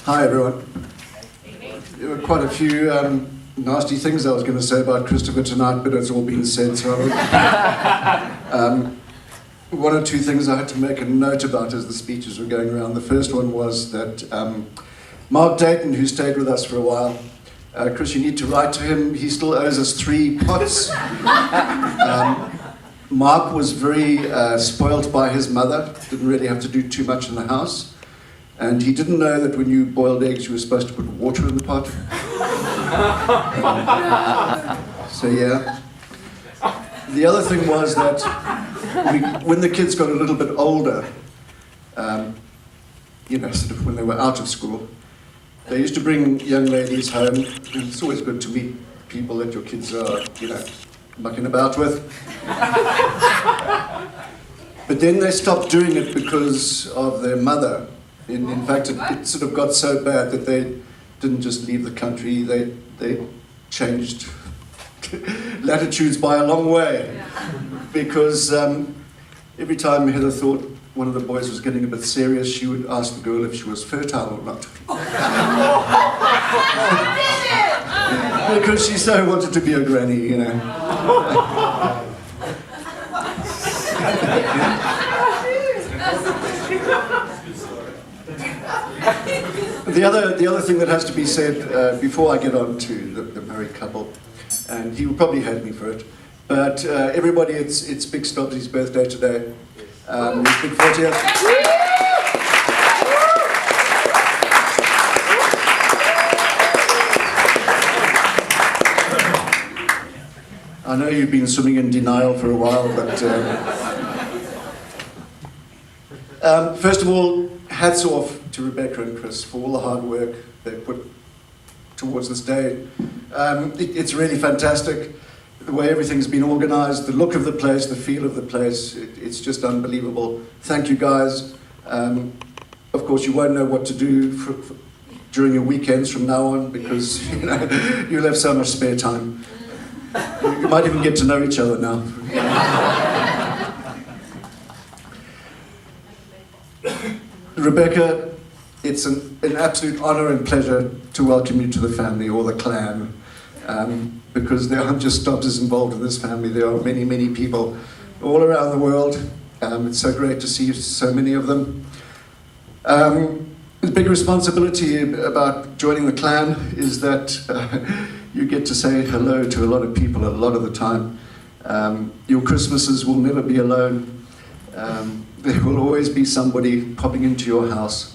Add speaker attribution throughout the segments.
Speaker 1: Hi everyone. There were quite a few nasty things I was going to say about Christopher tonight, but it's all been said, so one or two things I had to make a note about as the speeches were going around. The first one was that Mark Dayton, who stayed with us for a while, Chris, you need to write to him. He still owes us 3 pots. Mark was very spoilt by his mother, didn't really have to do too much in the house. And he didn't know that when you boiled eggs, you were supposed to put water in the pot. So yeah. The other thing was that when the kids got a little bit older, sort of when they were out of school, they used to bring young ladies home. And it's always good to meet people that your kids are, mucking about with. But then they stopped doing it because of their mother. In fact, it sort of got so bad that they didn't just leave the country, they changed latitudes by a long way. Because every time Heather thought one of the boys was getting a bit serious, she would ask the girl if she was fertile or not. Because she so wanted to be a granny, The other thing that has to be said before I get on to the married couple, and he will probably hate me for it, but everybody, it's Big Stobbsy's birthday today. He's big 40th. I know you've been swimming in denial for a while, but first of all, hats off to Rebecca and Chris for all the hard work they put towards this day. It's really fantastic, the way everything's been organized, the look of the place, the feel of the place, it's just unbelievable. Thank you guys. Of course, you won't know what to do during your weekends from now on because you'll have so much spare time. You might even get to know each other now. Rebecca, it's an absolute honor and pleasure to welcome you to the family, or the clan, because there aren't just Stobbses involved in this family, there are many, many people all around the world. It's so great to see so many of them. The big responsibility about joining the clan is that you get to say hello to a lot of people a lot of the time. Your Christmases will never be alone. There will always be somebody popping into your house.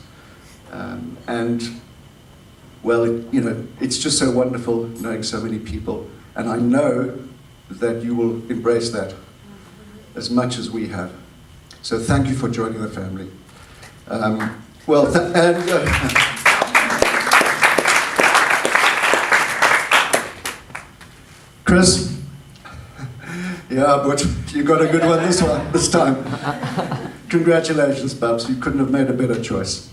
Speaker 1: It's just so wonderful knowing so many people. And I know that you will embrace that as much as we have. So thank you for joining the family. Chris? Yeah, but you got a good one this time. Congratulations, Babs. You couldn't have made a better choice.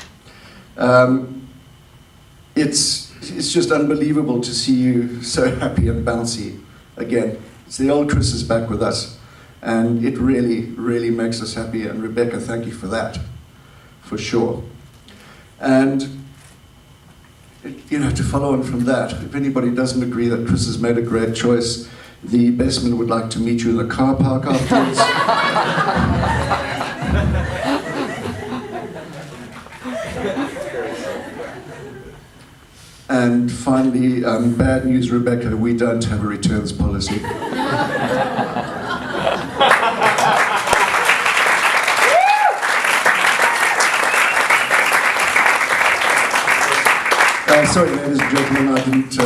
Speaker 1: It's just unbelievable to see you so happy and bouncy again. It's the old Chris is back with us, and it really, really makes us happy. And Rebecca, thank you for that, for sure. And to follow on from that, if anybody doesn't agree that Chris has made a great choice, the bestman would like to meet you in the car park afterwards. And finally, bad news, Rebecca, we don't have a returns policy. Sorry, ladies and gentlemen, I didn't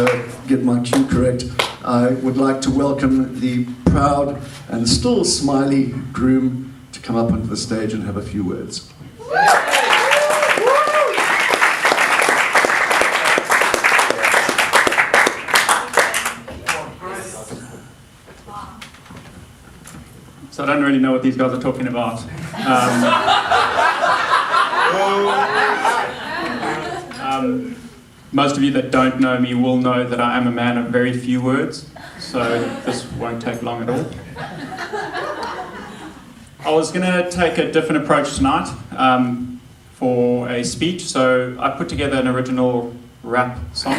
Speaker 1: get my cue correct. I would like to welcome the proud and still smiley groom to come up onto the stage and have a few words.
Speaker 2: So I don't really know what these guys are talking about. Most of you that don't know me will know that I am a man of very few words, so this won't take long at all. I was going to take a different approach tonight. for a speech, so I put together an original rap song.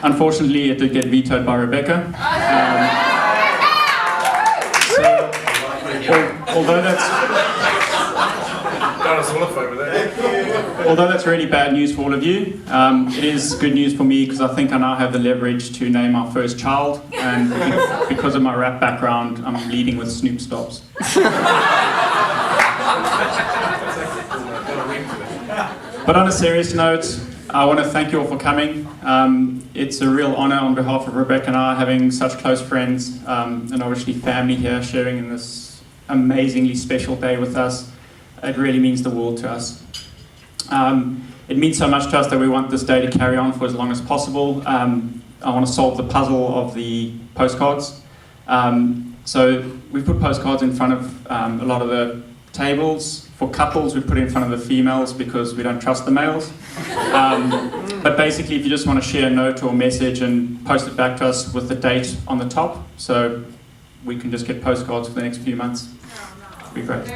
Speaker 2: Unfortunately, it did get vetoed by Rebecca. Although that's really bad news for all of you, it is good news for me because I think I now have the leverage to name our first child, and because of my rap background, I'm leading with Snoop Stops. But on a serious note, I want to thank you all for coming. It's a real honor on behalf of Rebecca and I having such close friends and obviously family here sharing in this amazingly special day with us. It really means the world to us. It means so much to us that we want this day to carry on for as long as possible. I want to solve the puzzle of the postcards. So we put postcards in front of a lot of the tables. For couples, we put it in front of the females because we don't trust the males. But basically, if you just want to share a note or a message and post it back to us with the date on the top, so we can just get postcards for the next few months. It'd be great.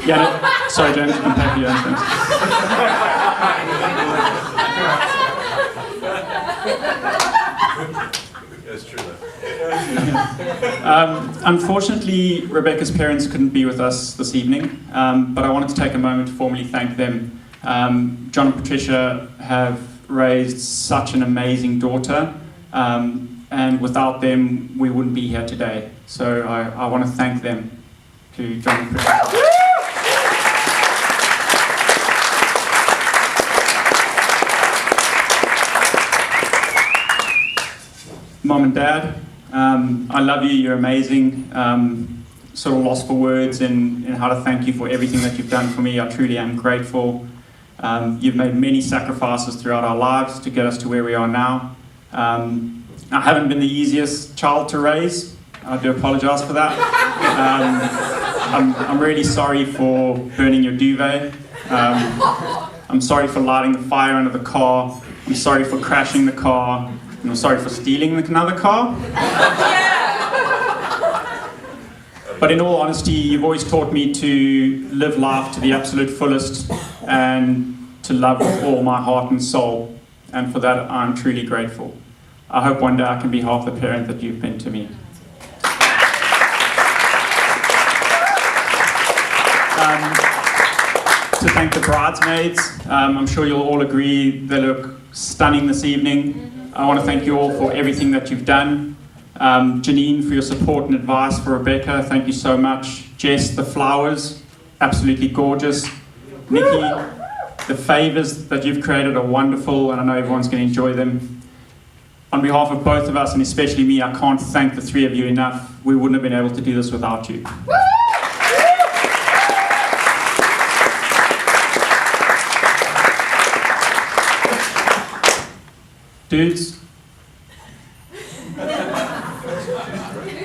Speaker 2: Yeah, no, sorry, James, you can pay for your own things.
Speaker 3: That's true, though.
Speaker 2: Unfortunately, Rebecca's parents couldn't be with us this evening, but I wanted to take a moment to formally thank them. John and Patricia have raised such an amazing daughter, and without them, we wouldn't be here today. So I want to thank them, to John and Patricia. Mom and Dad, I love you, you're amazing. Sort of lost for words in how to thank you for everything that you've done for me. I truly am grateful. You've made many sacrifices throughout our lives to get us to where we are now. I haven't been the easiest child to raise. I do apologize for that. I'm really sorry for burning your duvet. I'm sorry for lighting the fire under the car. I'm sorry for crashing the car. And I'm sorry for stealing another car. But in all honesty, you've always taught me to live life to the absolute fullest and to love with all my heart and soul. And for that, I'm truly grateful. I hope one day I can be half the parent that you've been to me. To thank the bridesmaids, I'm sure you'll all agree they look stunning this evening. I want to thank you all for everything that you've done. Janine, for your support and advice for Rebecca, thank you so much. Jess, the flowers, absolutely gorgeous. Nikki, the favours that you've created are wonderful, and I know everyone's going to enjoy them. On behalf of both of us, and especially me, I can't thank the three of you enough. We wouldn't have been able to do this without you. Dudes,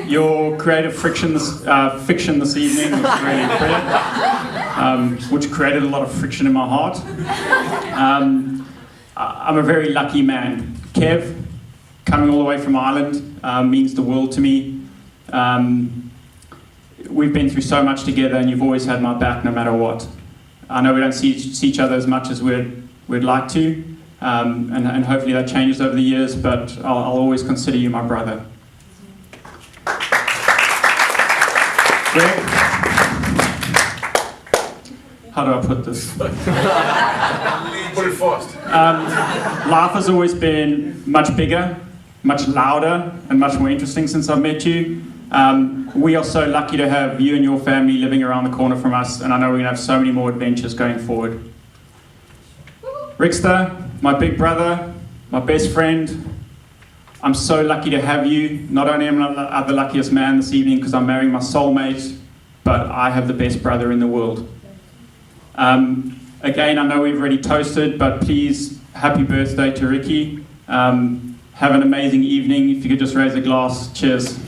Speaker 2: your creative fiction this evening was really brilliant, which created a lot of friction in my heart. I'm a very lucky man. Kev, coming all the way from Ireland, means the world to me. We've been through so much together, and you've always had my back no matter what. I know we don't see each other as much as we'd like to. And hopefully that changes over the years, but I'll always consider you my brother. Greg, how do I put this?
Speaker 3: Put it fast.
Speaker 2: Life has always been much bigger, much louder, and much more interesting since I've met you. We are so lucky to have you and your family living around the corner from us, and I know we're going to have so many more adventures going forward. Rickster, my big brother, my best friend, I'm so lucky to have you. Not only am I the luckiest man this evening because I'm marrying my soulmate, but I have the best brother in the world. Again, I know we've already toasted, but please, happy birthday to Ricky. Have an amazing evening. If you could just raise a glass. Cheers.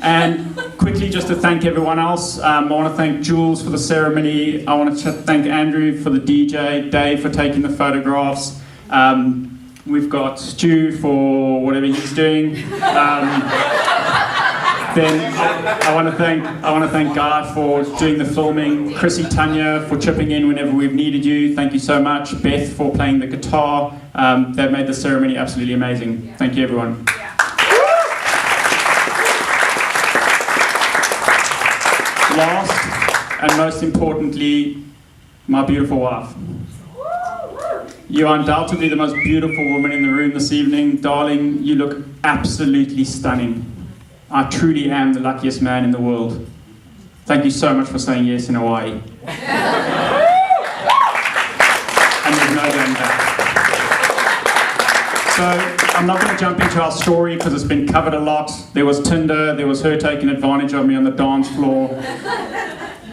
Speaker 2: And quickly, just to thank everyone else, I want to thank Jules for the ceremony. I want to thank Andrew for the DJ, Dave for taking the photographs. We've got Stu for whatever he's doing. Then I want to thank Guy for doing the filming, Chrissy, Tanya for chipping in whenever we've needed you. Thank you so much. Beth for playing the guitar. They've made the ceremony absolutely amazing. Thank you, everyone. Last and most importantly, my beautiful wife. You are undoubtedly the most beautiful woman in the room this evening. Darling, you look absolutely stunning. I truly am the luckiest man in the world. Thank you so much for saying yes in Hawaii. And there's no going back. So I'm not going to jump into our story because it's been covered a lot. There was Tinder, there was her taking advantage of me on the dance floor.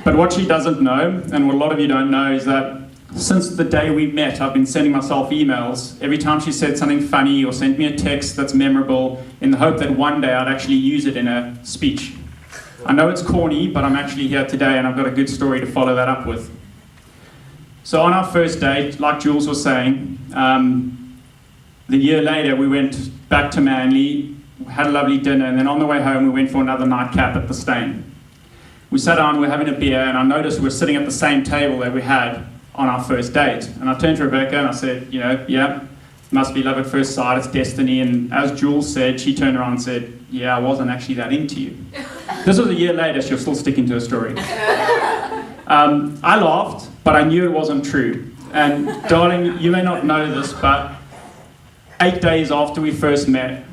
Speaker 2: But what she doesn't know, and what a lot of you don't know, is that since the day we met, I've been sending myself emails every time she said something funny or sent me a text that's memorable in the hope that one day I'd actually use it in a speech. I know it's corny, but I'm actually here today and I've got a good story to follow that up with. So on our first date, like Jules was saying, the year later we went back to Manly, had a lovely dinner, and then on the way home we went for another nightcap at the Stain. We sat down, we were having a beer, and I noticed we were sitting at the same table that we had on our first date. And I turned to Rebecca and I said, yeah, must be love at first sight, it's destiny. And as Jules said, she turned around and said, yeah, I wasn't actually that into you. This was a year later, she was still sticking to her story. I laughed, but I knew it wasn't true. And darling, you may not know this, but 8 days after we first met,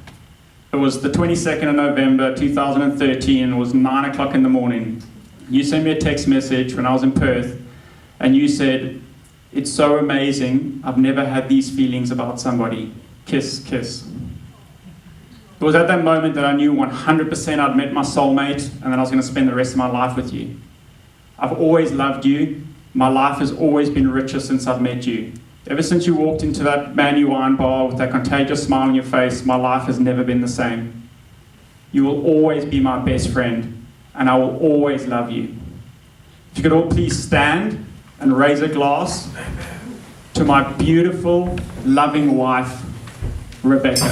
Speaker 2: it was the 22nd of November 2013, and it was 9 o'clock in the morning. You sent me a text message when I was in Perth, and you said, it's so amazing, I've never had these feelings about somebody. Kiss, kiss. It was at that moment that I knew 100% I'd met my soulmate and that I was going to spend the rest of my life with you. I've always loved you. My life has always been richer since I've met you. Ever since you walked into that Manu wine bar with that contagious smile on your face, my life has never been the same. You will always be my best friend, and I will always love you. If you could all please stand and raise a glass to my beautiful, loving wife, Rebecca.